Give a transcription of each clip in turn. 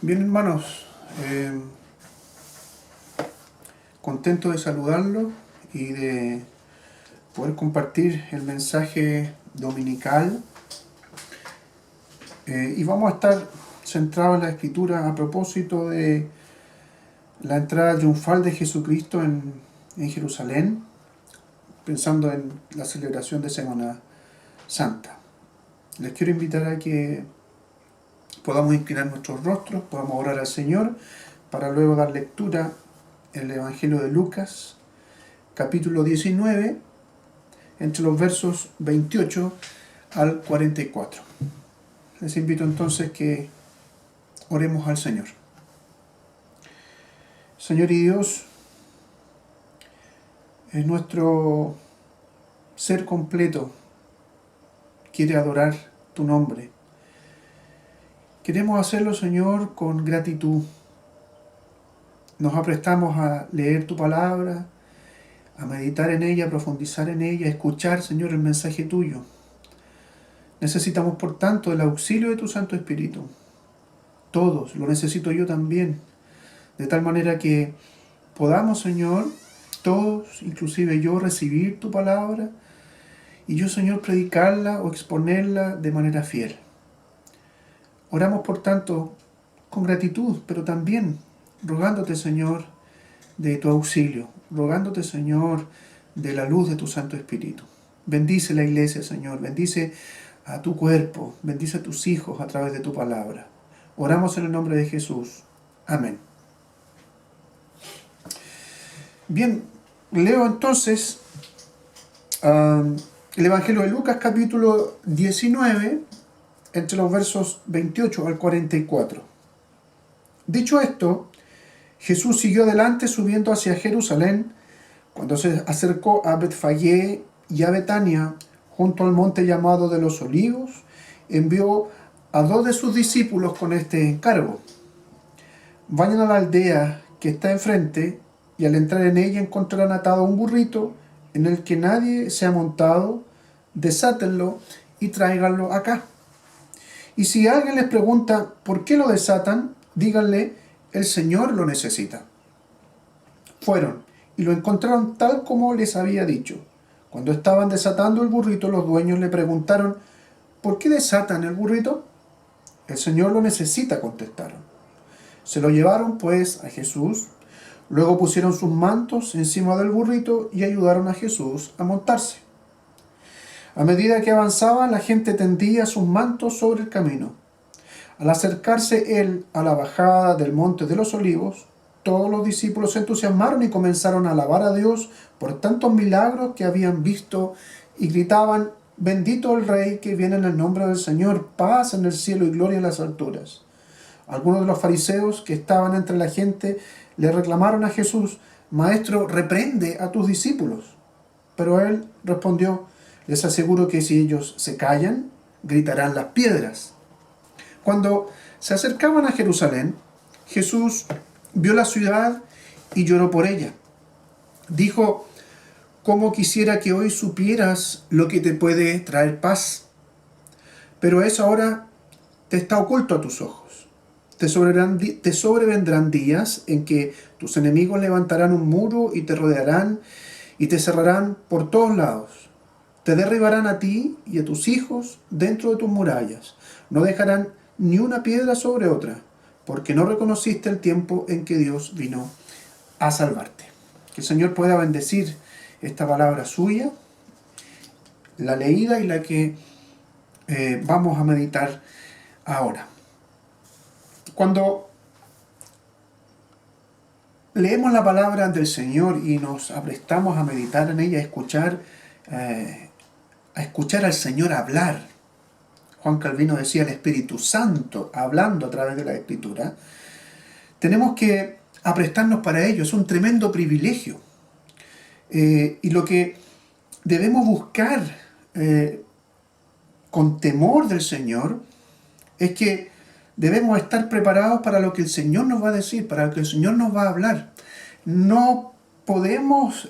Bien, hermanos, contento de saludarlos y de poder compartir el mensaje dominical. Y vamos a estar centrados en la Escritura a propósito de la entrada triunfal de Jesucristo en Jerusalén, pensando en la celebración de Semana Santa. Les quiero invitar a que podamos inclinar nuestros rostros, podamos orar al Señor, para luego dar lectura en el Evangelio de Lucas, capítulo 19, entre los versos 28 al 44. Les invito entonces que oremos al Señor. Señor y Dios, en nuestro ser completo quiere adorar tu nombre. Queremos hacerlo, Señor, con gratitud. Nos aprestamos a leer tu palabra, a meditar en ella, a profundizar en ella, a escuchar, Señor, el mensaje tuyo. Necesitamos, por tanto, el auxilio de tu Santo Espíritu. Todos, lo necesito yo también. De tal manera que podamos, Señor, todos, inclusive yo, recibir tu palabra y yo, Señor, predicarla o exponerla de manera fiel. Oramos, por tanto, con gratitud, pero también rogándote, Señor, de tu auxilio, rogándote, Señor, de la luz de tu Santo Espíritu. Bendice la iglesia, Señor, bendice a tu cuerpo, bendice a tus hijos a través de tu palabra. Oramos en el nombre de Jesús. Amén. Bien, leo entonces el Evangelio de Lucas, capítulo 19, entre los versos 28 al 44. Dicho esto, Jesús siguió adelante subiendo hacia Jerusalén. Cuando se acercó a Betfagé y a Betania, junto al monte llamado de los Olivos, envió a 2 de sus discípulos con este encargo: vayan a la aldea que está enfrente, y al entrar en ella encontrarán atado un burrito en el que nadie se ha montado. Desátenlo y tráiganlo acá. Y si alguien les pregunta por qué lo desatan, díganle: el Señor lo necesita. Fueron y lo encontraron tal como les había dicho. Cuando estaban desatando el burrito, los dueños le preguntaron: ¿por qué desatan el burrito? El Señor lo necesita, contestaron. Se lo llevaron pues a Jesús. Luego pusieron sus mantos encima del burrito y ayudaron a Jesús a montarse. A medida que avanzaban, la gente tendía sus mantos sobre el camino. Al acercarse él a la bajada del monte de los Olivos, todos los discípulos se entusiasmaron y comenzaron a alabar a Dios por tantos milagros que habían visto y gritaban: bendito el Rey que viene en el nombre del Señor, paz en el cielo y gloria en las alturas. Algunos de los fariseos que estaban entre la gente le reclamaron a Jesús: Maestro, reprende a tus discípulos. Pero él respondió: les aseguro que si ellos se callan, gritarán las piedras. Cuando se acercaban a Jerusalén, Jesús vio la ciudad y lloró por ella. Dijo: cómo quisiera que hoy supieras lo que te puede traer paz. Pero eso ahora te está oculto a tus ojos. Te sobrevendrán días en que tus enemigos levantarán un muro y te rodearán y te cerrarán por todos lados. Te derribarán a ti y a tus hijos dentro de tus murallas. No dejarán ni una piedra sobre otra, porque no reconociste el tiempo en que Dios vino a salvarte. Que el Señor pueda bendecir esta palabra suya, la leída y la que vamos a meditar ahora. Cuando leemos la palabra del Señor y nos aprestamos a meditar en ella, a escuchar al Señor hablar. Juan Calvino decía: el Espíritu Santo hablando a través de la Escritura. Tenemos que aprestarnos para ello. Es un tremendo privilegio. Y lo que debemos buscar con temor del Señor es que debemos estar preparados para lo que el Señor nos va a decir, para lo que el Señor nos va a hablar. No podemos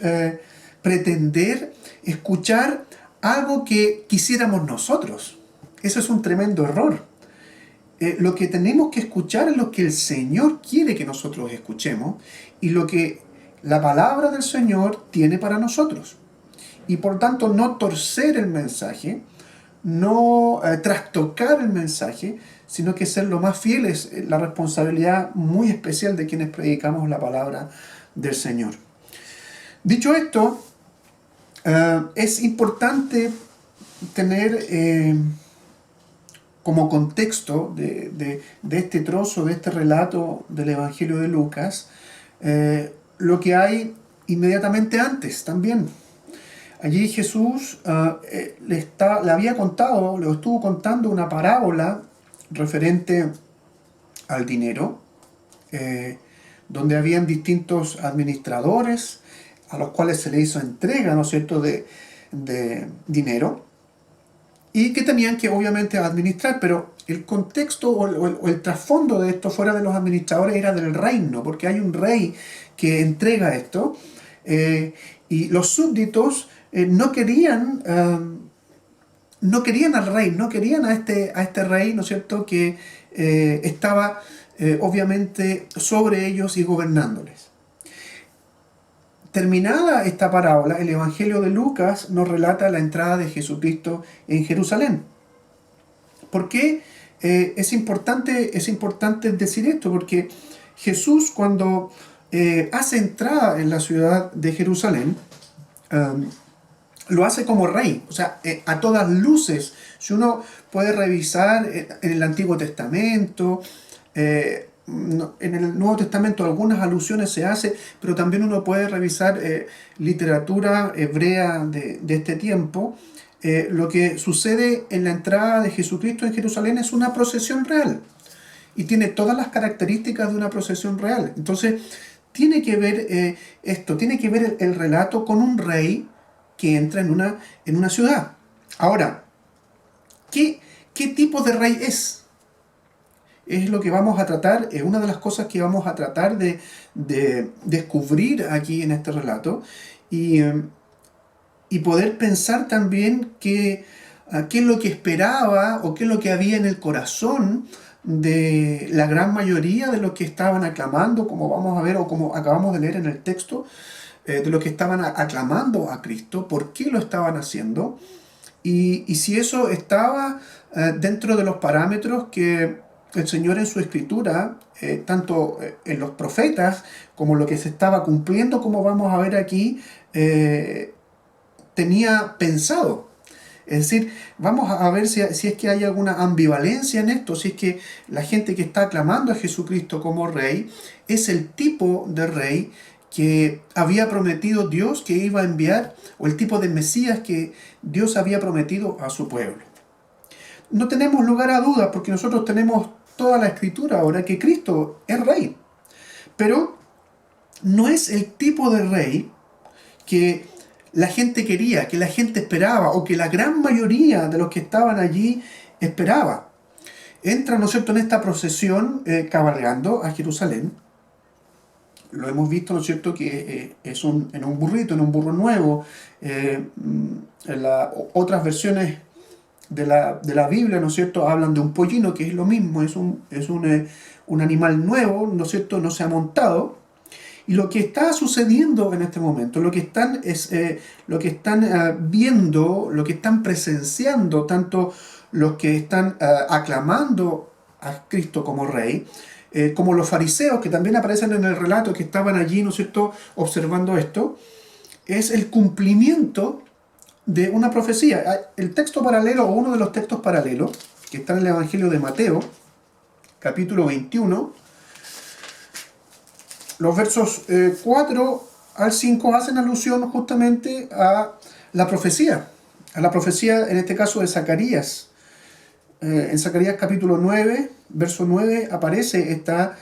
pretender escuchar algo que quisiéramos nosotros. Eso es un tremendo error. lo que tenemos que escuchar es lo que el Señor quiere que nosotros escuchemos y lo que la palabra del Señor tiene para nosotros. Y por tanto no torcer el mensaje, no trastocar el mensaje, sino que ser lo más fieles, la responsabilidad muy especial de quienes predicamos la palabra del Señor. Dicho esto, es importante tener como contexto de este trozo, de este relato del Evangelio de Lucas, lo que hay inmediatamente antes también. Allí Jesús le estuvo contando una parábola referente al dinero, donde habían distintos administradores a los cuales se le hizo entrega, ¿no es cierto?, de dinero, y que tenían que obviamente administrar, pero el contexto o el trasfondo de esto fuera de los administradores era del reino, porque hay un rey que entrega esto, y los súbditos no querían al rey, no querían a este rey, ¿no es cierto?, que estaba obviamente sobre ellos y gobernándoles. Terminada esta parábola, el Evangelio de Lucas nos relata la entrada de Jesucristo en Jerusalén. ¿Por qué es importante decir esto? Porque Jesús, cuando hace entrada en la ciudad de Jerusalén, lo hace como rey, o sea, a todas luces. Si uno puede revisar en el Antiguo Testamento, en el Nuevo Testamento algunas alusiones se hacen, pero también uno puede revisar literatura hebrea de este tiempo. Lo que sucede en la entrada de Jesucristo en Jerusalén es una procesión real y tiene todas las características de una procesión real. Entonces, tiene que ver tiene que ver el relato con un rey que entra en una ciudad. Ahora, ¿qué tipo de rey es? Es lo que vamos a tratar, es una de las cosas que vamos a tratar de descubrir aquí en este relato y poder pensar también qué es lo que esperaba o qué es lo que había en el corazón de la gran mayoría de los que estaban aclamando, como vamos a ver o como acabamos de leer en el texto, de los que estaban aclamando a Cristo, por qué lo estaban haciendo y si eso estaba dentro de los parámetros que el Señor en su escritura, tanto en los profetas como lo que se estaba cumpliendo, como vamos a ver aquí, tenía pensado. Es decir, vamos a ver si es que hay alguna ambivalencia en esto, si es que la gente que está aclamando a Jesucristo como rey es el tipo de rey que había prometido Dios que iba a enviar, o el tipo de Mesías que Dios había prometido a su pueblo. No tenemos lugar a dudas porque nosotros tenemos toda la escritura ahora que Cristo es rey, pero no es el tipo de rey que la gente quería, que la gente esperaba o que la gran mayoría de los que estaban allí esperaba. Entra, ¿no es cierto?, en esta procesión cabalgando a Jerusalén. Lo hemos visto, ¿no es cierto?, que es en un burrito, en un burro nuevo. Otras versiones de la Biblia, ¿no es cierto?, hablan de un pollino, que es lo mismo, es un animal nuevo, ¿no es cierto?, no se ha montado. Y lo que está sucediendo en este momento, lo que están viendo, lo que están presenciando, tanto los que están aclamando a Cristo como rey, como los fariseos que también aparecen en el relato, que estaban allí, ¿no es cierto?, observando esto, es el cumplimiento de una profecía. El texto paralelo, o uno de los textos paralelos, que está en el Evangelio de Mateo, capítulo 21, los versos 4 al 5 hacen alusión justamente a la profecía en este caso de Zacarías. En Zacarías capítulo 9, verso 9, aparece esta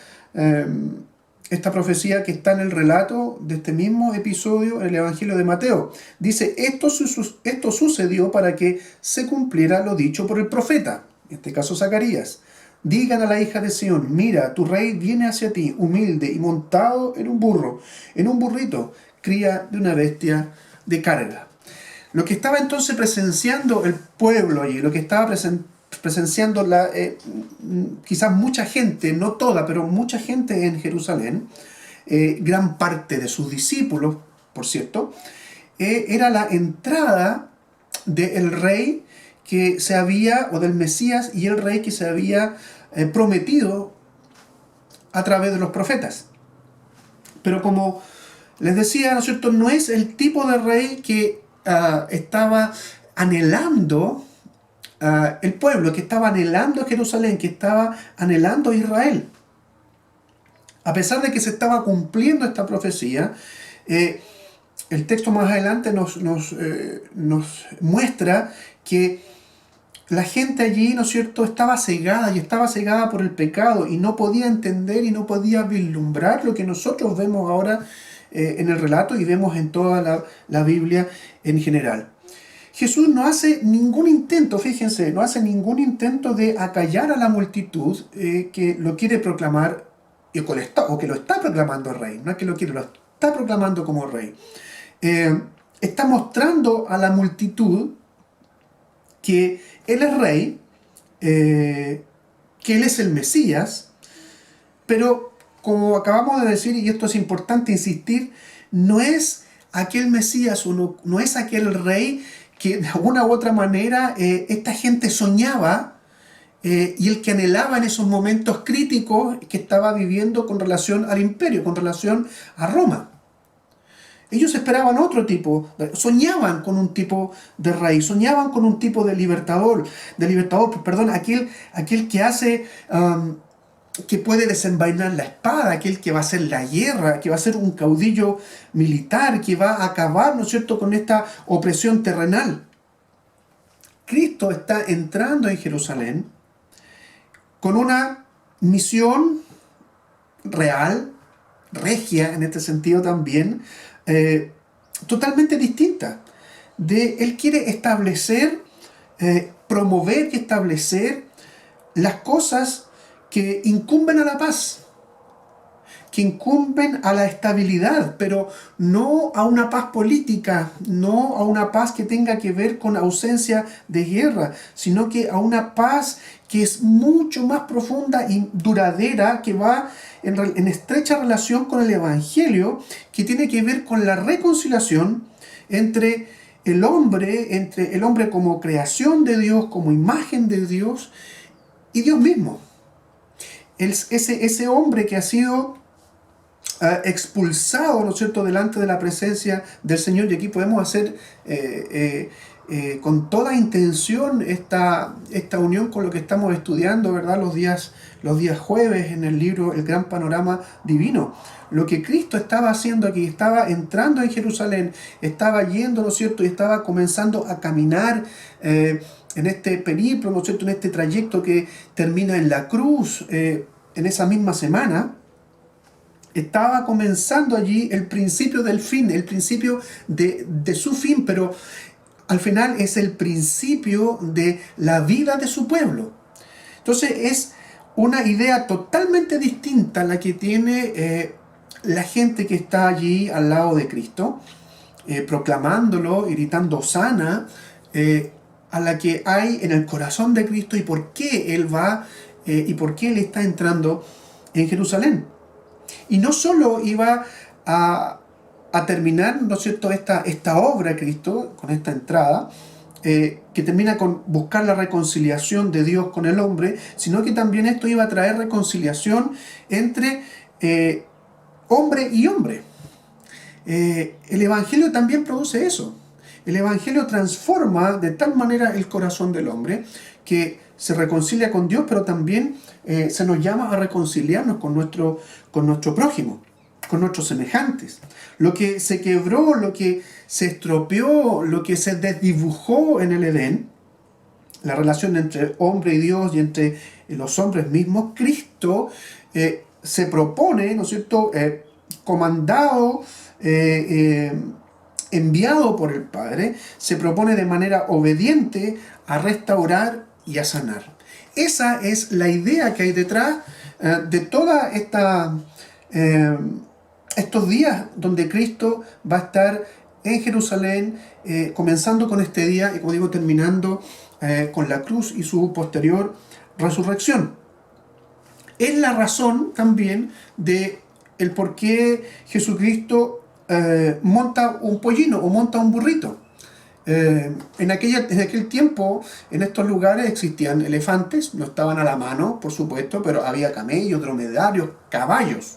profecía que está en el relato de este mismo episodio en el Evangelio de Mateo. Dice, esto sucedió para que se cumpliera lo dicho por el profeta, en este caso Zacarías. Digan a la hija de Sión, mira, tu rey viene hacia ti, humilde y montado en un burro, en un burrito, cría de una bestia de carga. Lo que estaba entonces presenciando el pueblo allí, lo que estaba presenciando quizás mucha gente, no toda, pero mucha gente en Jerusalén, gran parte de sus discípulos, por cierto, era la entrada del rey que se había, o del Mesías, y el rey que se había prometido a través de los profetas. Pero como les decía, ¿no es cierto?, no es el tipo de rey que estaba anhelando el pueblo, que estaba anhelando Jerusalén, que estaba anhelando Israel. A pesar de que se estaba cumpliendo esta profecía, el texto más adelante nos muestra que la gente allí, ¿no es cierto?, estaba cegada por el pecado y no podía entender y no podía vislumbrar lo que nosotros vemos ahora en el relato y vemos en toda la Biblia en general. Jesús no hace ningún intento, fíjense, no hace ningún intento de acallar a la multitud que lo quiere proclamar o que lo está proclamando rey. No es que lo quiere, lo está proclamando como rey. Está mostrando a la multitud que Él es rey, que Él es el Mesías, pero como acabamos de decir, y esto es importante insistir, no es aquel Mesías, no es aquel rey que de alguna u otra manera esta gente soñaba y el que anhelaba en esos momentos críticos que estaba viviendo con relación al imperio, con relación a Roma. Ellos esperaban otro tipo, soñaban con un tipo de rey, soñaban con un tipo de libertador, aquel que hace, que puede desenvainar la espada, aquel que va a hacer la guerra, que va a ser un caudillo militar, que va a acabar, ¿no es cierto?, con esta opresión terrenal. Cristo está entrando en Jerusalén con una misión real, regia en este sentido también, totalmente distinta. Él quiere establecer, promover y establecer las cosas que incumben a la paz, que incumben a la estabilidad, pero no a una paz política, no a una paz que tenga que ver con ausencia de guerra, sino que a una paz que es mucho más profunda y duradera, que va en estrecha relación con el Evangelio, que tiene que ver con la reconciliación entre el hombre como creación de Dios, como imagen de Dios, y Dios mismo. Ese hombre que ha sido expulsado, ¿no es cierto?, delante de la presencia del Señor. Y aquí podemos hacer con toda intención esta unión con lo que estamos estudiando, ¿verdad?, los días jueves en el libro El Gran Panorama Divino. Lo que Cristo estaba haciendo aquí, estaba entrando en Jerusalén, estaba yendo, ¿no es cierto?, y estaba comenzando a caminar en este periplo, ¿no es cierto?, en este trayecto que termina en la cruz en esa misma semana. Estaba comenzando allí el principio del fin, el principio de su fin, pero al final es el principio de la vida de su pueblo. Entonces es una idea totalmente distinta a la que tiene la gente que está allí al lado de Cristo, proclamándolo, gritando Hosana, a la que hay en el corazón de Cristo y por qué Él va y por qué Él está entrando en Jerusalén. Y no solo iba a terminar, ¿no es cierto?, esta obra Cristo, con esta entrada, que termina con buscar la reconciliación de Dios con el hombre, sino que también esto iba a traer reconciliación entre hombre y hombre. El Evangelio también produce eso. El Evangelio transforma de tal manera el corazón del hombre que se reconcilia con Dios, pero también se nos llama a reconciliarnos con nuestro prójimo, con nuestros semejantes. Lo que se quebró, lo que se estropeó, lo que se desdibujó en el Edén, la relación entre hombre y Dios y entre los hombres mismos, Cristo se propone, ¿no es cierto?, comandado, enviado por el Padre, se propone de manera obediente a restaurar y a sanar. Esa es la idea que hay detrás de toda estos días donde Cristo va a estar en Jerusalén, comenzando con este día y, como digo, terminando con la cruz y su posterior resurrección. Es la razón también de el por qué Jesucristo monta un pollino o monta un burrito. En aquel tiempo, en estos lugares existían elefantes, no estaban a la mano, por supuesto, pero había camellos, dromedarios, caballos.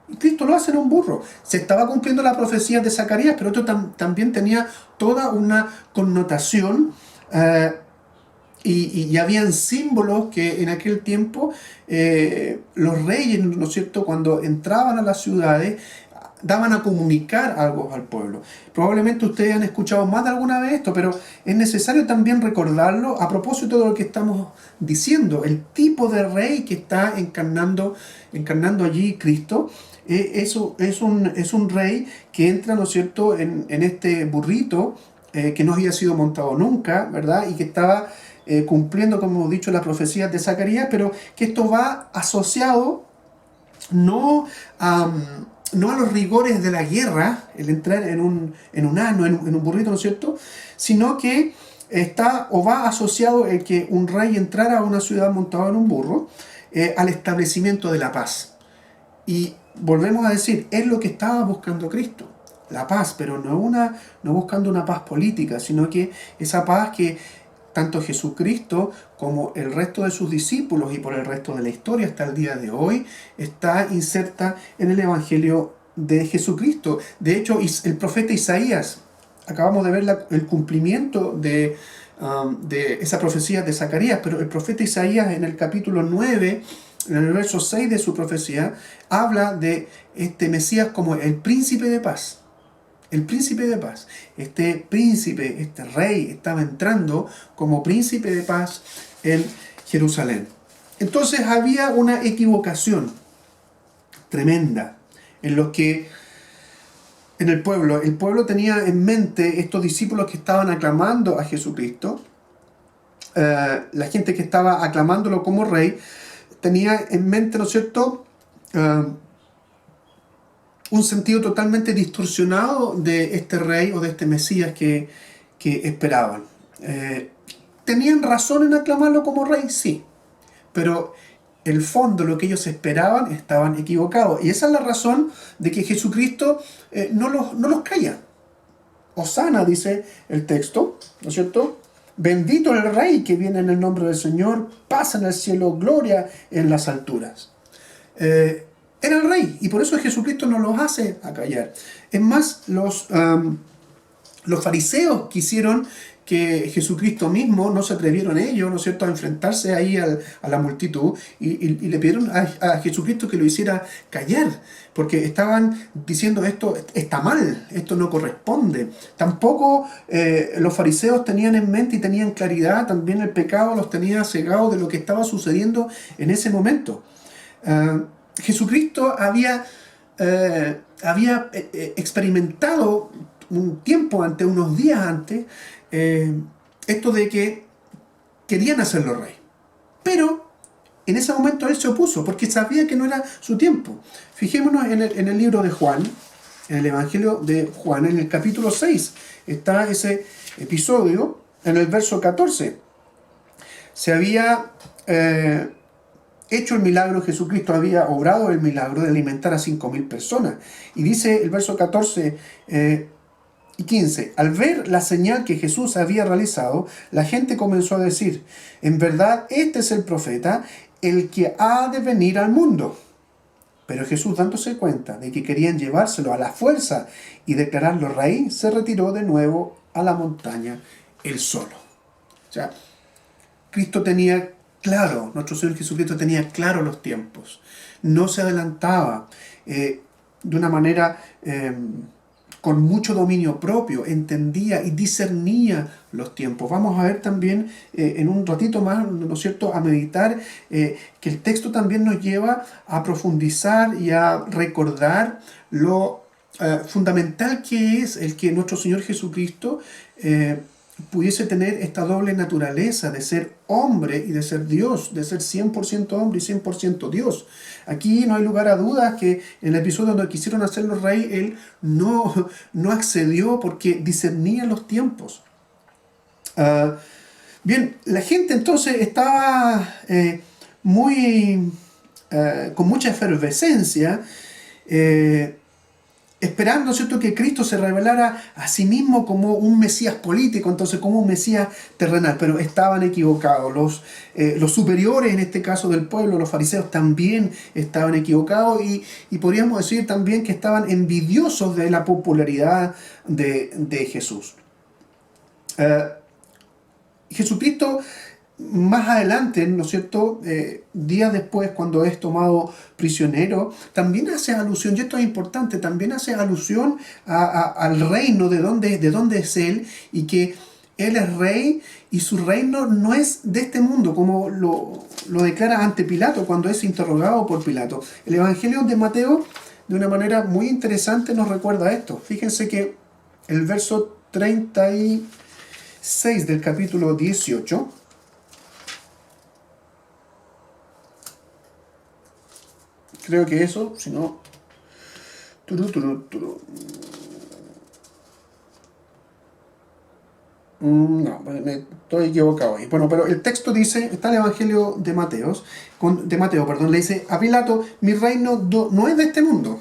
Y Cristo lo hace en un burro. Se estaba cumpliendo la profecía de Zacarías, pero esto también tenía toda una connotación y habían símbolos que en aquel tiempo los reyes, ¿no es cierto?, cuando entraban a las ciudades, daban a comunicar algo al pueblo. Probablemente ustedes han escuchado más de alguna vez esto, pero es necesario también recordarlo a propósito de lo que estamos diciendo. El tipo de rey que está encarnando allí Cristo, eso es un rey que entra, ¿no es cierto?, en este burrito que no había sido montado nunca, ¿verdad? Y que estaba cumpliendo, como hemos dicho, las profecías de Zacarías, pero que esto va asociado no a los rigores de la guerra, el entrar en un asno, en un burrito, ¿no es cierto?, sino que está o va asociado el que un rey entrara a una ciudad montado en un burro al establecimiento de la paz. Y volvemos a decir, es lo que estaba buscando Cristo, la paz, pero no buscando una paz política, sino que esa paz que tanto Jesucristo como el resto de sus discípulos y por el resto de la historia hasta el día de hoy está inserta en el Evangelio de Jesucristo. De hecho, el profeta Isaías, acabamos de ver el cumplimiento de esa profecía de Zacarías, pero el profeta Isaías en el capítulo 9, en el verso 6 de su profecía, habla de este Mesías como el príncipe de paz. El príncipe de paz. Este príncipe, este rey, estaba entrando como príncipe de paz en Jerusalén. Entonces había una equivocación tremenda en lo que en el pueblo tenía en mente estos discípulos que estaban aclamando a Jesucristo. La gente que estaba aclamándolo como rey tenía en mente, ¿no es cierto?, un sentido totalmente distorsionado de este rey o de este Mesías que esperaban. ¿Tenían razón en aclamarlo como rey? Sí, pero el fondo, lo que ellos esperaban, estaban equivocados. Y esa es la razón de que Jesucristo no los calla. Hosana, dice el texto, ¿no es cierto? Bendito el rey que viene en el nombre del Señor, paz en el cielo, gloria en las alturas. Era el rey, y por eso Jesucristo no los hace acallar. Es más, los fariseos quisieron que Jesucristo mismo, no se atrevieron ellos, ¿no es cierto?, a enfrentarse ahí a la multitud y le pidieron a Jesucristo que lo hiciera callar, porque estaban diciendo esto está mal, esto no corresponde. Tampoco los fariseos tenían en mente y tenían claridad, también el pecado los tenía cegados de lo que estaba sucediendo en ese momento. Jesucristo había experimentado un tiempo antes, unos días antes, esto de que querían hacerlo rey. Pero en ese momento él se opuso, porque sabía que no era su tiempo. Fijémonos en el libro de Juan, en el Evangelio de Juan, en el capítulo 6, está ese episodio, en el verso 14. Se había hecho el milagro, Jesucristo había obrado el milagro de alimentar a 5.000 personas. Y dice el verso 14 y 15, al ver la señal que Jesús había realizado, la gente comenzó a decir, en verdad este es el profeta, el que ha de venir al mundo. Pero Jesús, dándose cuenta de que querían llevárselo a la fuerza y declararlo rey, se retiró de nuevo a la montaña él solo. O sea, Cristo tenía claro, nuestro Señor Jesucristo tenía claro los tiempos. No se adelantaba de una manera con mucho dominio propio, entendía y discernía los tiempos. Vamos a ver también en un ratito más, ¿no es cierto?, a meditar que el texto también nos lleva a profundizar y a recordar lo fundamental que es el que nuestro Señor Jesucristo pudiese tener esta doble naturaleza de ser hombre y de ser Dios, de ser 100% hombre y 100% Dios. Aquí no hay lugar a dudas que en el episodio donde quisieron hacerlo rey, él no accedió porque discernía los tiempos. Bien, la gente entonces estaba muy con mucha efervescencia, eh, esperando, ¿cierto?, que Cristo se revelara a sí mismo como un Mesías político, entonces como un Mesías terrenal, pero estaban equivocados. Los superiores, en este caso del pueblo, los fariseos, también estaban equivocados y podríamos decir también que estaban envidiosos de la popularidad de Jesús. Jesucristo más adelante, ¿no es cierto?, días después, cuando es tomado prisionero, también hace alusión, y esto es importante, también hace alusión al reino de donde es Él, y que Él es rey y su reino no es de este mundo, como lo declara ante Pilato cuando es interrogado por Pilato. El Evangelio de Mateo, de una manera muy interesante, nos recuerda esto. Fíjense que el verso 36 del capítulo 18, creo que eso, si no... No, me estoy equivocado ahí. Bueno, pero el texto dice, está el Evangelio de Mateo, le dice a Pilato: mi reino no es de este mundo,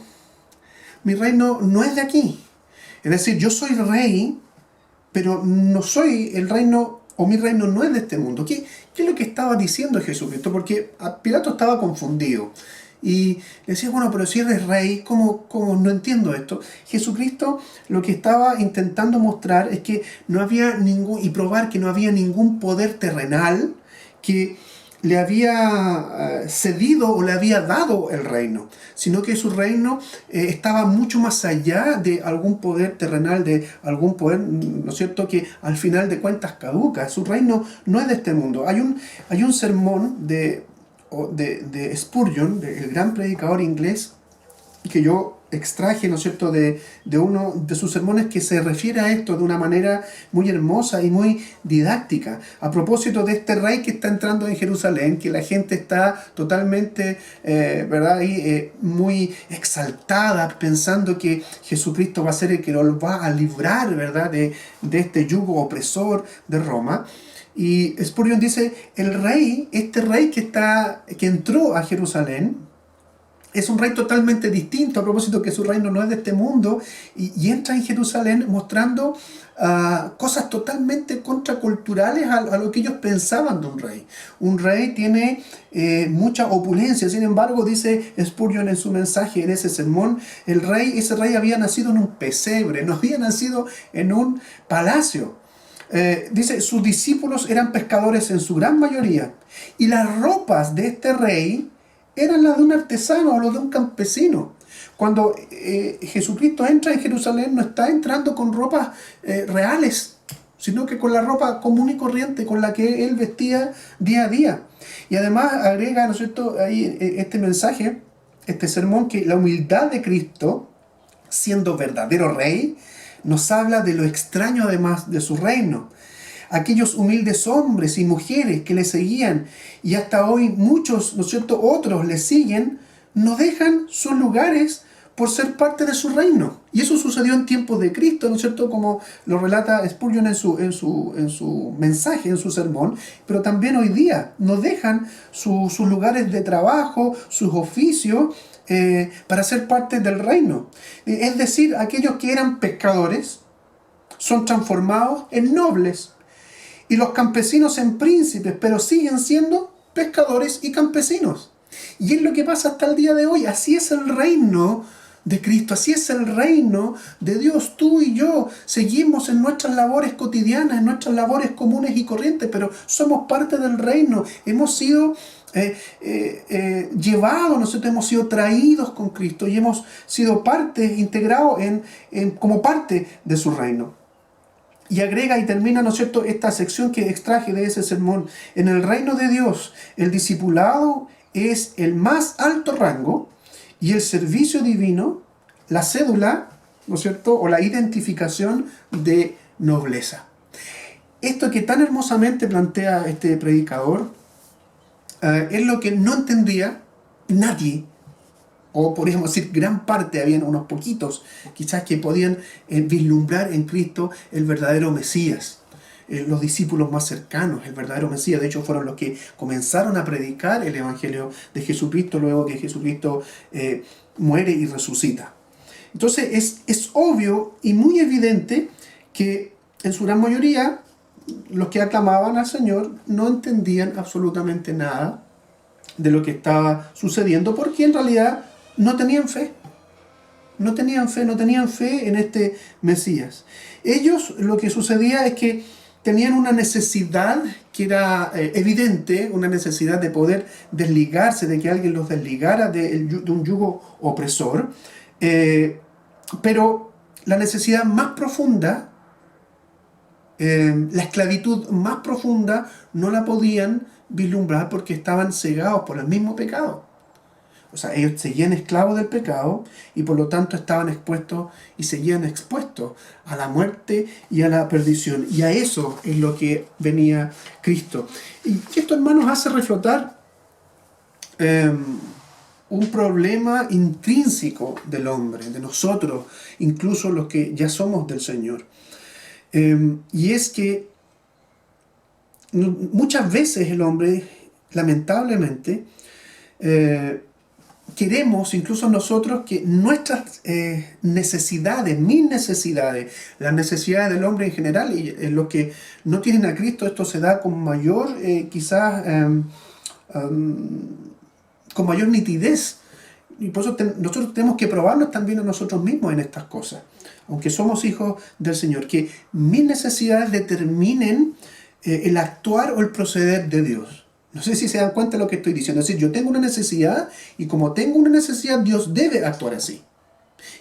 mi reino no es de aquí. Es decir, yo soy rey, pero no soy el reino, o mi reino no es de este mundo. ¿Qué es lo que estaba diciendo Jesucristo? Porque Pilato estaba confundido. Y le decía, bueno, pero si eres rey, ¿cómo no entiendo esto? Jesucristo lo que estaba intentando mostrar es que no había y probar que no había ningún poder terrenal que le había cedido o le había dado el reino, sino que su reino estaba mucho más allá de algún poder terrenal, de algún poder, ¿no es cierto?, que al final de cuentas caduca. Su reino no es de este mundo. Hay un sermón de Spurgeon, el gran predicador inglés, que yo extraje, ¿no es cierto?, de uno de sus sermones, que se refiere a esto de una manera muy hermosa y muy didáctica, a propósito de este rey que está entrando en Jerusalén, que la gente está totalmente, ¿verdad?, muy exaltada, pensando que Jesucristo va a ser el que los va a librar, ¿verdad?, de este yugo opresor de Roma. Y Spurgeon dice, este rey que entró a Jerusalén, es un rey totalmente distinto, a propósito que su reino no es de este mundo, y entra en Jerusalén mostrando cosas totalmente contraculturales a lo que ellos pensaban de un rey. Un rey tiene mucha opulencia, sin embargo, dice Spurgeon en su mensaje, en ese sermón, ese rey había nacido en un pesebre, no había nacido en un palacio. Dice, sus discípulos eran pescadores en su gran mayoría, y las ropas de este rey eran las de un artesano o las de un campesino. Cuando Jesucristo entra en Jerusalén, no está entrando con ropas reales, sino que con la ropa común y corriente con la que él vestía día a día. Y además agrega, ¿no es cierto?, ahí este mensaje, este sermón, que la humildad de Cristo, siendo verdadero rey, nos habla de lo extraño además de su reino. Aquellos humildes hombres y mujeres que le seguían, y hasta hoy muchos, ¿no es cierto?, otros le siguen, no dejan sus lugares por ser parte de su reino. Y eso sucedió en tiempos de Cristo, ¿no es cierto?, como lo relata Spurgeon en su mensaje, en su sermón, pero también hoy día no dejan sus lugares de trabajo, sus oficios, para ser parte del reino. Es decir, aquellos que eran pescadores son transformados en nobles, y los campesinos en príncipes, pero siguen siendo pescadores y campesinos. Y es lo que pasa hasta el día de hoy. Así es el reino de Cristo, así es el reino de Dios. Tú y yo seguimos en nuestras labores cotidianas, en nuestras labores comunes y corrientes, pero somos parte del reino. Hemos sido llevados, nosotros hemos sido traídos con Cristo y hemos sido integrados como parte de su reino. Y agrega y termina, ¿no es cierto?, esta sección que extraje de ese sermón. En el reino de Dios, el discipulado es el más alto rango, y el servicio divino, la cédula, ¿no es cierto?, o la identificación de nobleza. Esto que tan hermosamente plantea este predicador es lo que no entendía nadie, o podríamos decir gran parte, habían unos poquitos quizás que podían vislumbrar en Cristo el verdadero Mesías. los discípulos más cercanos, el verdadero Mesías. De hecho, fueron los que comenzaron a predicar el Evangelio de Jesucristo luego que Jesucristo muere y resucita. Entonces es obvio y muy evidente que en su gran mayoría los que aclamaban al Señor no entendían absolutamente nada de lo que estaba sucediendo, porque en realidad no tenían fe. No tenían fe en este Mesías. Ellos, lo que sucedía es que tenían una necesidad que era evidente, una necesidad de poder desligarse, de que alguien los desligara de un yugo opresor, pero la necesidad más profunda, la esclavitud más profunda, no la podían vislumbrar porque estaban cegados por el mismo pecado. O sea, ellos seguían esclavos del pecado y por lo tanto estaban expuestos y seguían expuestos a la muerte y a la perdición. Y a eso es lo que venía Cristo. Y esto, hermanos, hace reflotar un problema intrínseco del hombre, de nosotros, incluso los que ya somos del Señor. Y es que muchas veces el hombre, lamentablemente, queremos, incluso nosotros, que nuestras necesidades, mis necesidades, las necesidades del hombre en general, y los que no tienen a Cristo, esto se da con mayor, con mayor nitidez. Y por eso nosotros tenemos que probarnos también a nosotros mismos en estas cosas, aunque somos hijos del Señor, que mis necesidades determinen el actuar o el proceder de Dios. No sé si se dan cuenta de lo que estoy diciendo. Es decir, yo tengo una necesidad y como tengo una necesidad, Dios debe actuar así.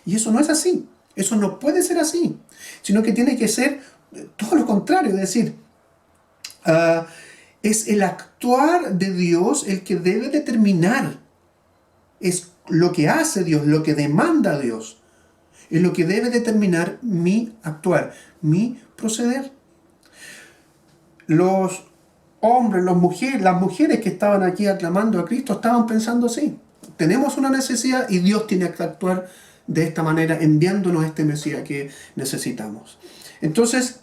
Y eso no es así. Eso no puede ser así. Sino que tiene que ser todo lo contrario. Es decir, es el actuar de Dios el que debe determinar. Es lo que hace Dios, lo que demanda Dios. Es lo que debe determinar mi actuar, mi proceder. Los hombres, las mujeres que estaban aquí aclamando a Cristo estaban pensando así. Tenemos una necesidad y Dios tiene que actuar de esta manera, enviándonos este Mesías que necesitamos. Entonces,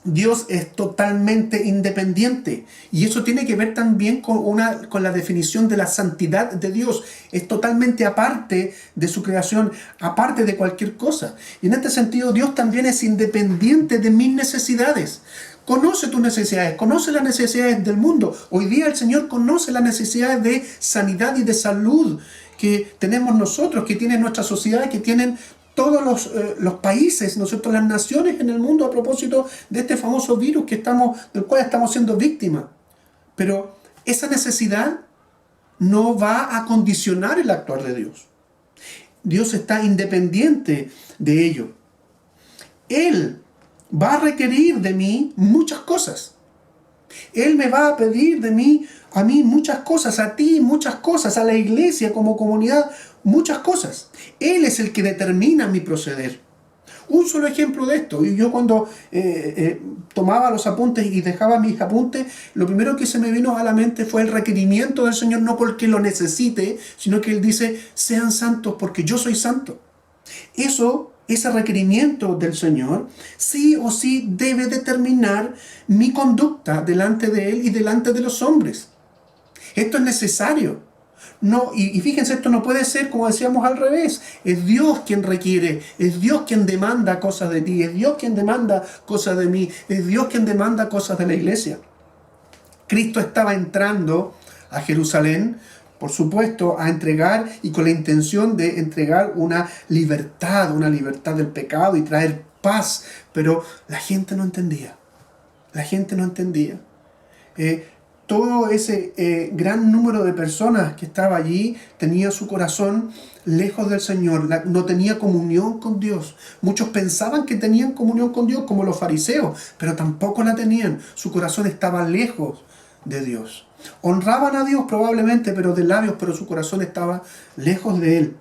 Dios es totalmente independiente y eso tiene que ver también con la definición de la santidad de Dios. Es totalmente aparte de su creación, aparte de cualquier cosa. Y en este sentido, Dios también es independiente de mis necesidades. Conoce tus necesidades, conoce las necesidades del mundo. Hoy día el Señor conoce las necesidades de sanidad y de salud que tenemos nosotros, que tiene nuestra sociedad, que tienen todos los países, ¿no es cierto?, las naciones en el mundo a propósito de este famoso virus del cual estamos siendo víctimas. Pero esa necesidad no va a condicionar el actuar de Dios. Dios está independiente de ello. Él va a requerir de mí muchas cosas. Él me va a pedir a mí muchas cosas, a ti muchas cosas, a la iglesia como comunidad muchas cosas. Él es el que determina mi proceder. Un solo ejemplo de esto. Y yo cuando tomaba los apuntes y dejaba mis apuntes, lo primero que se me vino a la mente fue el requerimiento del Señor, no porque lo necesite, sino que Él dice, sean santos porque yo soy santo. Ese requerimiento del Señor, sí o sí debe determinar mi conducta delante de Él y delante de los hombres. Esto es necesario. No, y fíjense, esto no puede ser, como decíamos, al revés. Es Dios quien requiere, es Dios quien demanda cosas de ti, es Dios quien demanda cosas de mí, es Dios quien demanda cosas de la iglesia. Cristo estaba entrando a Jerusalén, por supuesto, a entregar y con la intención de entregar una libertad del pecado y traer paz, pero la gente no entendía. La gente no entendía. Todo ese gran número de personas que estaba allí tenía su corazón lejos del Señor, no tenía comunión con Dios. Muchos pensaban que tenían comunión con Dios, como los fariseos, pero tampoco la tenían. Su corazón estaba lejos de Dios. Honraban a Dios probablemente, pero de labios, pero su corazón estaba lejos de Él.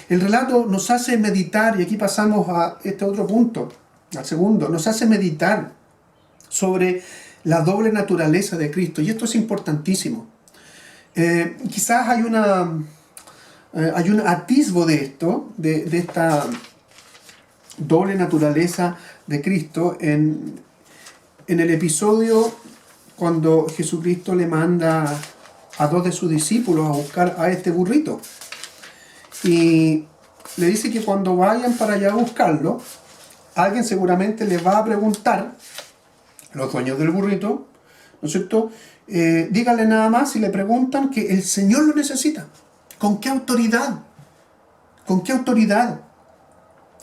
El relato nos hace meditar, y aquí pasamos a este otro punto, al segundo, nos hace meditar sobre la doble naturaleza de Cristo, y esto es importantísimo. Quizás hay un atisbo de esto, de esta doble naturaleza de Cristo en en el episodio cuando Jesucristo le manda a 2 de sus discípulos a buscar a este burrito. Y le dice que cuando vayan para allá a buscarlo, alguien seguramente les va a preguntar, los dueños del burrito, ¿no es cierto? Díganle nada más si le preguntan que el Señor lo necesita. ¿Con qué autoridad? ¿Con qué autoridad?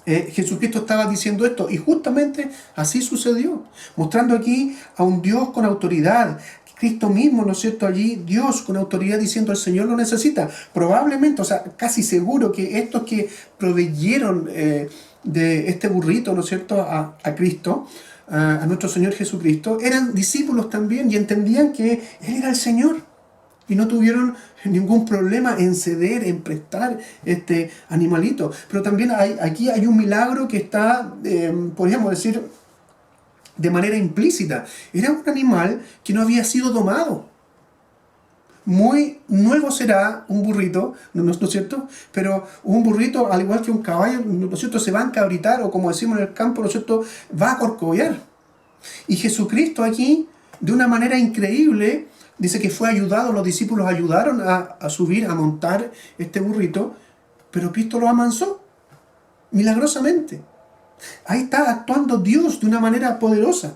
Jesucristo estaba diciendo esto, y justamente así sucedió, mostrando aquí a un Dios con autoridad. Cristo mismo, ¿no es cierto? Allí Dios con autoridad diciendo el Señor lo necesita. Probablemente, o sea, casi seguro que estos que proveyeron de este burrito, ¿no es cierto?, a Cristo, a nuestro Señor Jesucristo, eran discípulos también y entendían que Él era el Señor. Y no tuvieron ningún problema en ceder, en prestar este animalito. Pero también aquí hay un milagro que está, podríamos decir, de manera implícita. Era un animal que no había sido domado. Muy nuevo será un burrito, ¿no es cierto? Pero un burrito, al igual que un caballo, ¿no es cierto?, se va a encabritar, o como decimos en el campo, ¿no es cierto?, va a corcovear. Y Jesucristo aquí, de una manera increíble, dice que fue ayudado, los discípulos ayudaron a subir, a montar este burrito, pero Cristo lo amansó, milagrosamente. Ahí está actuando Dios de una manera poderosa.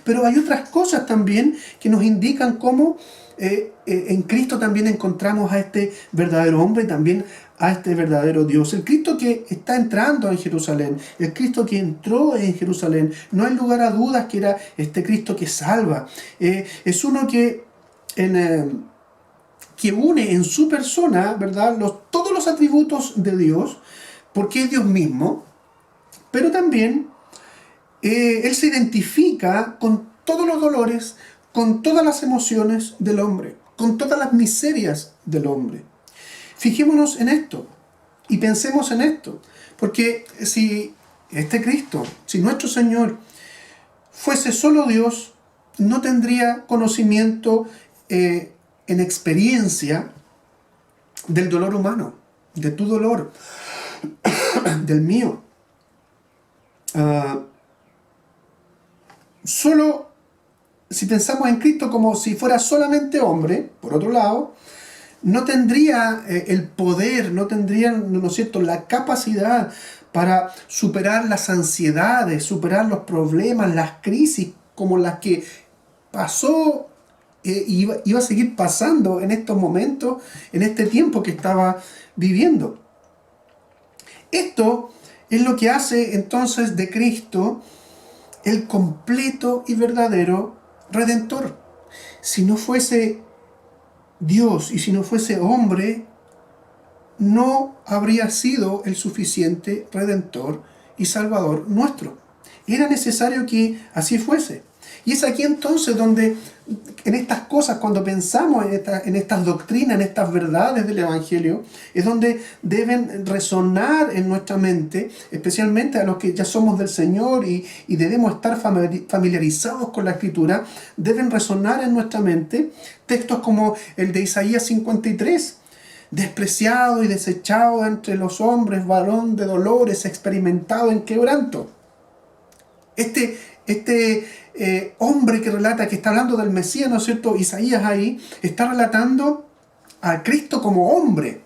Pero hay otras cosas también que nos indican cómo en Cristo también encontramos a este verdadero hombre y también a este verdadero Dios. El Cristo que está entrando en Jerusalén, el Cristo que entró en Jerusalén, no hay lugar a dudas que era este Cristo que salva. Es uno que une en su persona, ¿verdad?, todos los atributos de Dios, porque es Dios mismo, pero también Él se identifica con todos los dolores, con todas las emociones del hombre, con todas las miserias del hombre. Fijémonos en esto y pensemos en esto, porque si este Cristo, si nuestro Señor fuese solo Dios, no tendría conocimiento en experiencia del dolor humano, de tu dolor, del mío. Solo si pensamos en Cristo como si fuera solamente hombre, por otro lado, no tendría el poder, no tendría, ¿no es cierto?, la capacidad para superar las ansiedades, superar los problemas, las crisis como las que pasó iba a seguir pasando en estos momentos, en este tiempo que estaba viviendo. Esto es lo que hace entonces de Cristo el completo y verdadero Redentor. Si no fuese Dios y si no fuese hombre, no habría sido el suficiente Redentor y Salvador nuestro. Era necesario que así fuese. Y es aquí entonces donde, en estas cosas, cuando pensamos en estas doctrinas, en estas verdades del Evangelio, es donde deben resonar en nuestra mente, especialmente a los que ya somos del Señor y debemos estar familiarizados con la Escritura, deben resonar en nuestra mente textos como el de Isaías 53, despreciado y desechado entre los hombres, varón de dolores, experimentado en quebranto. Este hombre que relata, que está hablando del Mesías, ¿no es cierto? Isaías ahí está relatando a Cristo como hombre.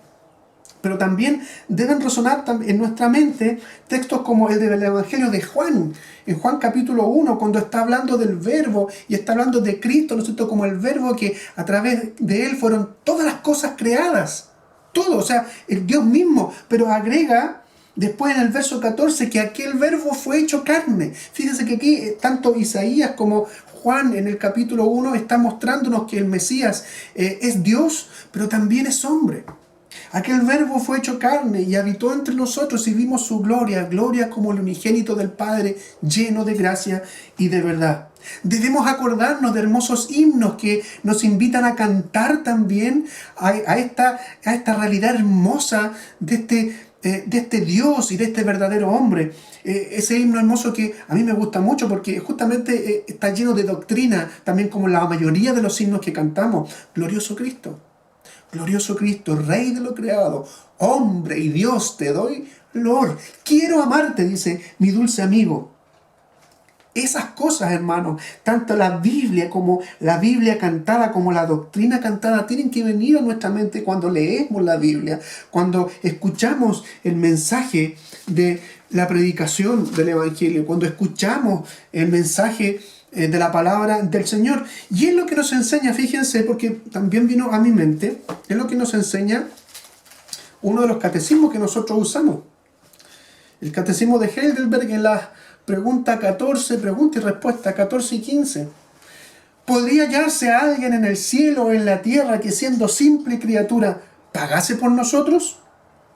Pero también deben resonar en nuestra mente textos como el del Evangelio de Juan, en Juan capítulo 1, cuando está hablando del Verbo y está hablando de Cristo, ¿no es cierto?, como el Verbo que a través de Él fueron todas las cosas creadas. Todo, o sea, el Dios mismo, pero agrega después en el verso 14 que aquel Verbo fue hecho carne. Fíjense que aquí tanto Isaías como Juan en el capítulo 1 está mostrándonos que el Mesías es Dios, pero también es hombre. Aquel Verbo fue hecho carne y habitó entre nosotros y vimos su gloria, gloria como el unigénito del Padre, lleno de gracia y de verdad. Debemos acordarnos de hermosos himnos que nos invitan a cantar también a esta realidad hermosa de este Dios y de este verdadero hombre. Ese himno hermoso que a mí me gusta mucho porque justamente está lleno de doctrina, también como la mayoría de los himnos que cantamos. Glorioso Cristo, Rey de lo creado, hombre y Dios, te doy loor. Quiero amarte, dice mi dulce amigo. Esas cosas, hermanos, tanto la Biblia como la Biblia cantada, como la doctrina cantada, tienen que venir a nuestra mente cuando leemos la Biblia, cuando escuchamos el mensaje de la predicación del Evangelio, cuando escuchamos el mensaje de la palabra del Señor. Y es lo que nos enseña, fíjense, porque también vino a mi mente, es lo que nos enseña uno de los catecismos que nosotros usamos. El catecismo de Heidelberg, en la pregunta 14, pregunta y respuesta 14 y 15. ¿Podría hallarse alguien en el cielo o en la tierra que, siendo simple criatura, pagase por nosotros?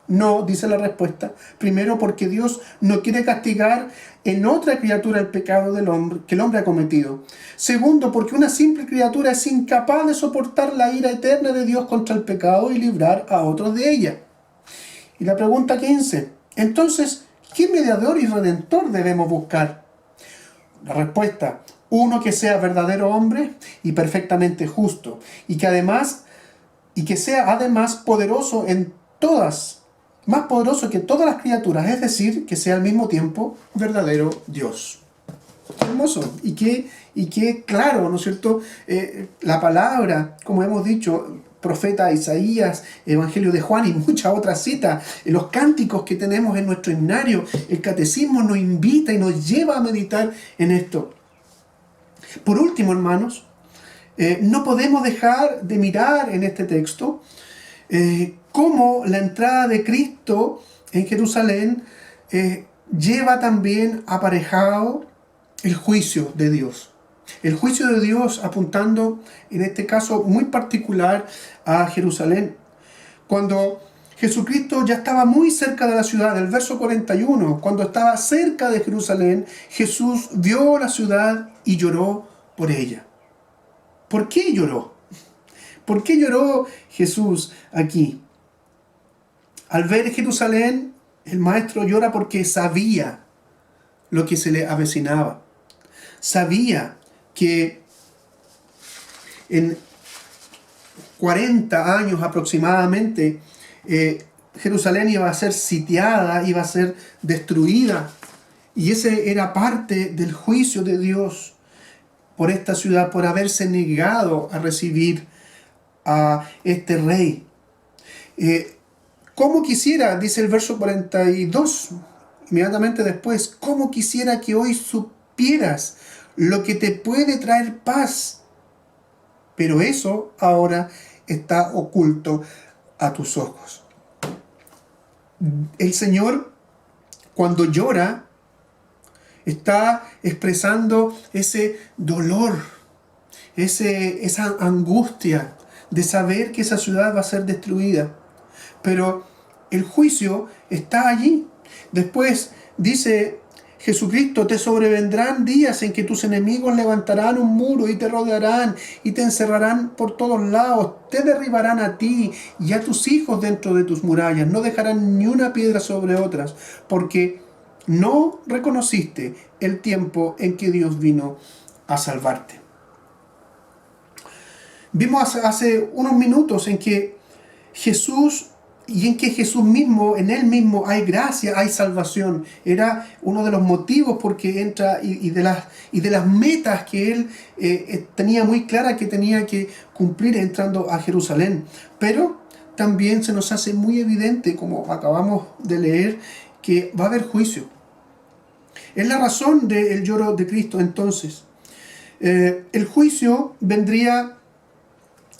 No, dice la respuesta. Primero, porque Dios no quiere castigar en otra criatura el pecado del hombre que el hombre ha cometido. Segundo, porque una simple criatura es incapaz de soportar la ira eterna de Dios contra el pecado y librar a otros de ella. Y la pregunta 15. Entonces, ¿qué mediador y redentor debemos buscar? La respuesta: uno que sea verdadero hombre y perfectamente justo, y que sea además poderoso en todas, más poderoso que todas las criaturas, es decir, que sea al mismo tiempo verdadero Dios. Hermoso, y qué claro, ¿no es cierto? La palabra, como hemos dicho, profeta Isaías, Evangelio de Juan y muchas otras citas, los cánticos que tenemos en nuestro himnario, el catecismo nos invita y nos lleva a meditar en esto. Por último, hermanos, no podemos dejar de mirar en este texto cómo la entrada de Cristo en Jerusalén lleva también aparejado el juicio de Dios. El juicio de Dios apuntando, en este caso muy particular, a Jerusalén. Cuando Jesucristo ya estaba muy cerca de la ciudad, el verso 41, cuando estaba cerca de Jerusalén, Jesús vio la ciudad y lloró por ella. ¿Por qué lloró? ¿Por qué lloró Jesús aquí? Al ver Jerusalén, el maestro llora porque sabía lo que se le avecinaba. Sabía que en 40 años aproximadamente Jerusalén iba a ser sitiada, iba a ser destruida. Y ese era parte del juicio de Dios por esta ciudad, por haberse negado a recibir a este rey. ¿Cómo quisiera, dice el verso 42, inmediatamente después, cómo quisiera que hoy supieras lo que te puede traer paz, pero eso ahora está oculto a tus ojos. El Señor, cuando llora, está expresando ese dolor, esa angustia de saber que esa ciudad va a ser destruida. Pero el juicio está allí. Después dice Jesucristo: te sobrevendrán días en que tus enemigos levantarán un muro y te rodearán y te encerrarán por todos lados, te derribarán a ti y a tus hijos dentro de tus murallas, no dejarán ni una piedra sobre otras, porque no reconociste el tiempo en que Dios vino a salvarte. Vimos hace unos minutos en que Jesús, y en que Jesús mismo, en Él mismo hay gracia, hay salvación. Era uno de los motivos porque entra y de las metas que Él tenía muy clara que tenía que cumplir entrando a Jerusalén. Pero también se nos hace muy evidente, como acabamos de leer, que va a haber juicio. Es la razón del lloro de Cristo entonces. El juicio vendría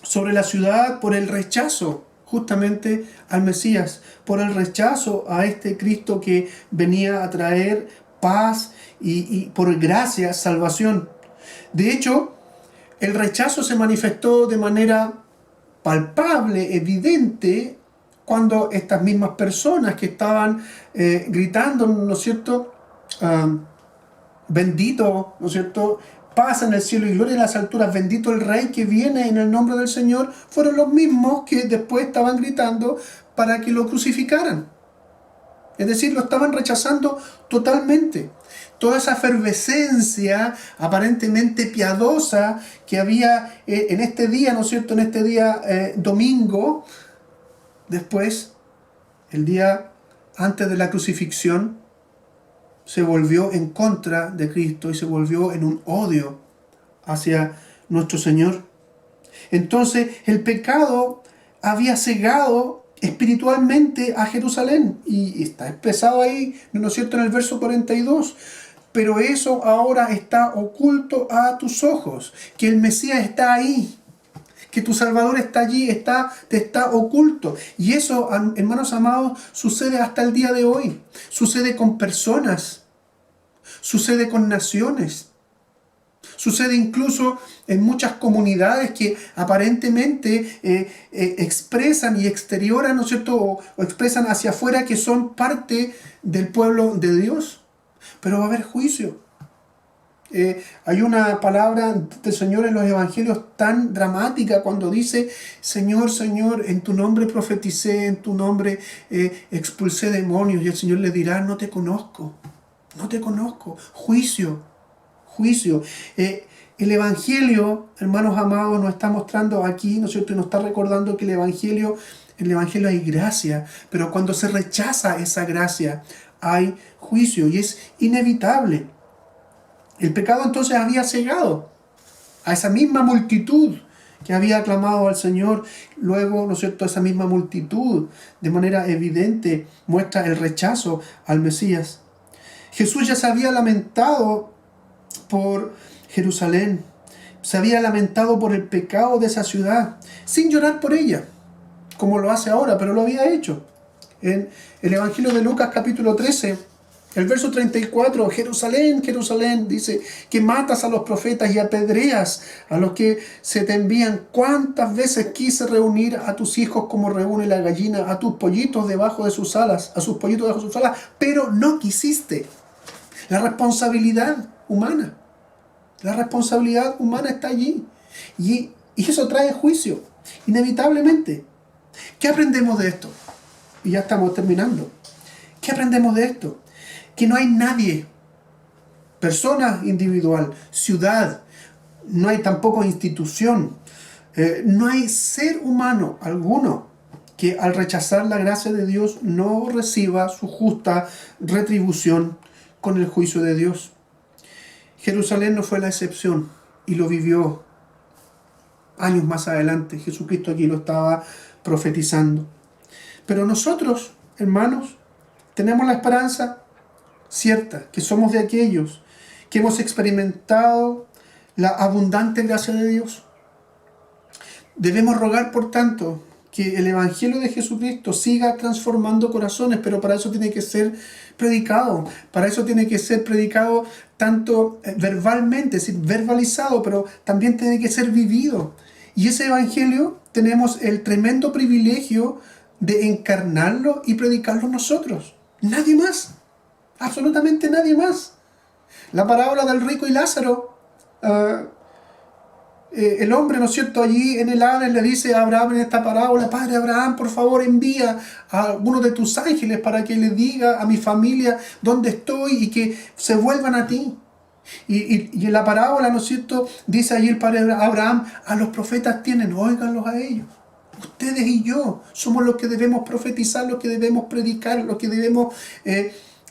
sobre la ciudad por el rechazo justamente al Mesías, por el rechazo a este Cristo que venía a traer paz y por gracia, salvación. De hecho, el rechazo se manifestó de manera palpable, evidente, cuando estas mismas personas que estaban gritando, ¿no es cierto?, bendito, ¿no es cierto?, paz en el cielo y gloria en las alturas, bendito el Rey que viene en el nombre del Señor, fueron los mismos que después estaban gritando para que lo crucificaran. Es decir, lo estaban rechazando totalmente. Toda esa efervescencia aparentemente piadosa que había en este día, ¿no es cierto?, en este día domingo, después, el día antes de la crucifixión, se volvió en contra de Cristo y se volvió en un odio hacia nuestro Señor. Entonces el pecado había cegado espiritualmente a Jerusalén y está expresado ahí, ¿no es cierto?, en el verso 42. Pero eso ahora está oculto a tus ojos, que el Mesías está ahí, que tu Salvador está allí, te está oculto. Y eso, hermanos amados, sucede hasta el día de hoy. Sucede con personas, sucede con naciones, sucede incluso en muchas comunidades que aparentemente expresan y exterioran, ¿no es cierto?, o expresan hacia afuera que son parte del pueblo de Dios. Pero va a haber juicio. Hay una palabra del Señor en los evangelios tan dramática cuando dice: Señor, Señor, en tu nombre profeticé, en tu nombre expulsé demonios. Y el Señor le dirá: no te conozco, no te conozco. Juicio, juicio. El evangelio, hermanos amados, nos está mostrando aquí, ¿no es cierto?, y nos está recordando que en el evangelio hay gracia, pero cuando se rechaza esa gracia hay juicio y es inevitable. El pecado entonces había cegado a esa misma multitud que había aclamado al Señor. Luego, ¿no es cierto?, esa misma multitud de manera evidente muestra el rechazo al Mesías. Jesús ya se había lamentado por Jerusalén, se había lamentado por el pecado de esa ciudad, sin llorar por ella, como lo hace ahora, pero lo había hecho. En el Evangelio de Lucas capítulo 13, el verso 34, Jerusalén, Jerusalén, dice, que matas a los profetas y apedreas a los que se te envían. ¿Cuántas veces quise reunir a tus hijos como reúne la gallina a tus pollitos debajo de sus alas, pero no quisiste? La responsabilidad humana está allí. Y eso trae juicio, inevitablemente. ¿Qué aprendemos de esto? Y ya estamos terminando. ¿Qué aprendemos de esto? Que no hay nadie, persona individual, ciudad, no hay tampoco institución, no hay ser humano alguno que al rechazar la gracia de Dios no reciba su justa retribución con el juicio de Dios. Jerusalén no fue la excepción y lo vivió años más adelante. Jesucristo aquí lo estaba profetizando. Pero nosotros, hermanos, tenemos la esperanza cierta, que somos de aquellos que hemos experimentado la abundante gracia de Dios. Debemos rogar, por tanto, que el Evangelio de Jesucristo siga transformando corazones, pero para eso tiene que ser predicado. Para eso tiene que ser predicado tanto verbalmente, es decir, verbalizado, pero también tiene que ser vivido. Y ese Evangelio tenemos el tremendo privilegio de encarnarlo y predicarlo nosotros. Nadie más. Absolutamente nadie más. La parábola del rico y Lázaro. El hombre, ¿no es cierto?, allí en el Hades le dice a Abraham en esta parábola: Padre Abraham, por favor envía a alguno de tus ángeles para que le diga a mi familia dónde estoy y que se vuelvan a ti. Y en la parábola, ¿no es cierto?, dice allí el padre Abraham: a los profetas tienen, óiganlos a ellos. Ustedes y yo somos los que debemos profetizar, los que debemos predicar, los que debemos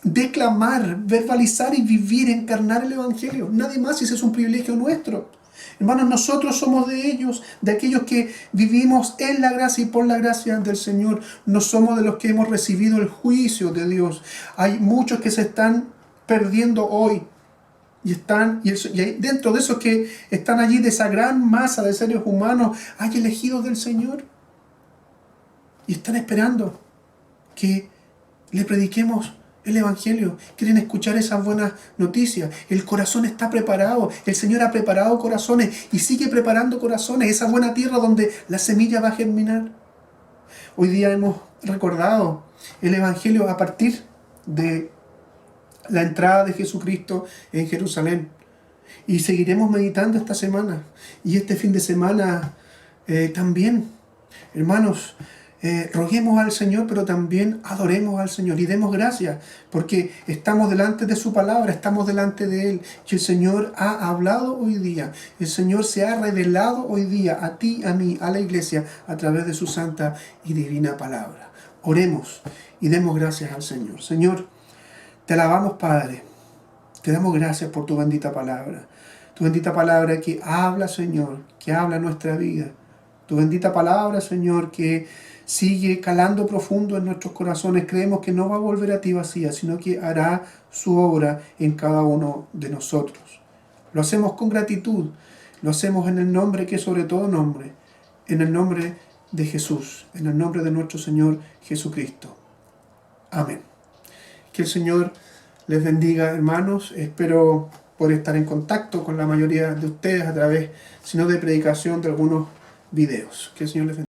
declamar, verbalizar y vivir, encarnar el Evangelio. Nadie más, y ese es un privilegio nuestro. Hermanos, nosotros somos de ellos, de aquellos que vivimos en la gracia y por la gracia del Señor. No somos de los que hemos recibido el juicio de Dios. Hay muchos que se están perdiendo hoy. Y dentro de esos que están allí, de esa gran masa de seres humanos, hay elegidos del Señor. Y están esperando que le prediquemos el Evangelio. Quieren escuchar esas buenas noticias. El corazón está preparado. El Señor ha preparado corazones y sigue preparando corazones. Esa buena tierra donde la semilla va a germinar. Hoy día hemos recordado el Evangelio a partir de la entrada de Jesucristo en Jerusalén. Y seguiremos meditando esta semana. Y este fin de semana también. Hermanos, roguemos al Señor, pero también adoremos al Señor y demos gracias, porque estamos delante de su palabra, estamos delante de Él, y el Señor ha hablado hoy día, el Señor se ha revelado hoy día a ti, a mí, a la iglesia, a través de su santa y divina palabra. Oremos y demos gracias al Señor. Señor, te alabamos, Padre. Te damos gracias por tu bendita palabra. Tu bendita palabra que habla, Señor, que habla nuestra vida. Tu bendita palabra, Señor, que sigue calando profundo en nuestros corazones. Creemos que no va a volver a ti vacía, sino que hará su obra en cada uno de nosotros. Lo hacemos con gratitud. Lo hacemos en el nombre que es sobre todo nombre. En el nombre de Jesús. En el nombre de nuestro Señor Jesucristo. Amén. Que el Señor les bendiga, hermanos. Espero poder estar en contacto con la mayoría de ustedes a través, si no de predicación, de algunos videos. Que el Señor les bendiga.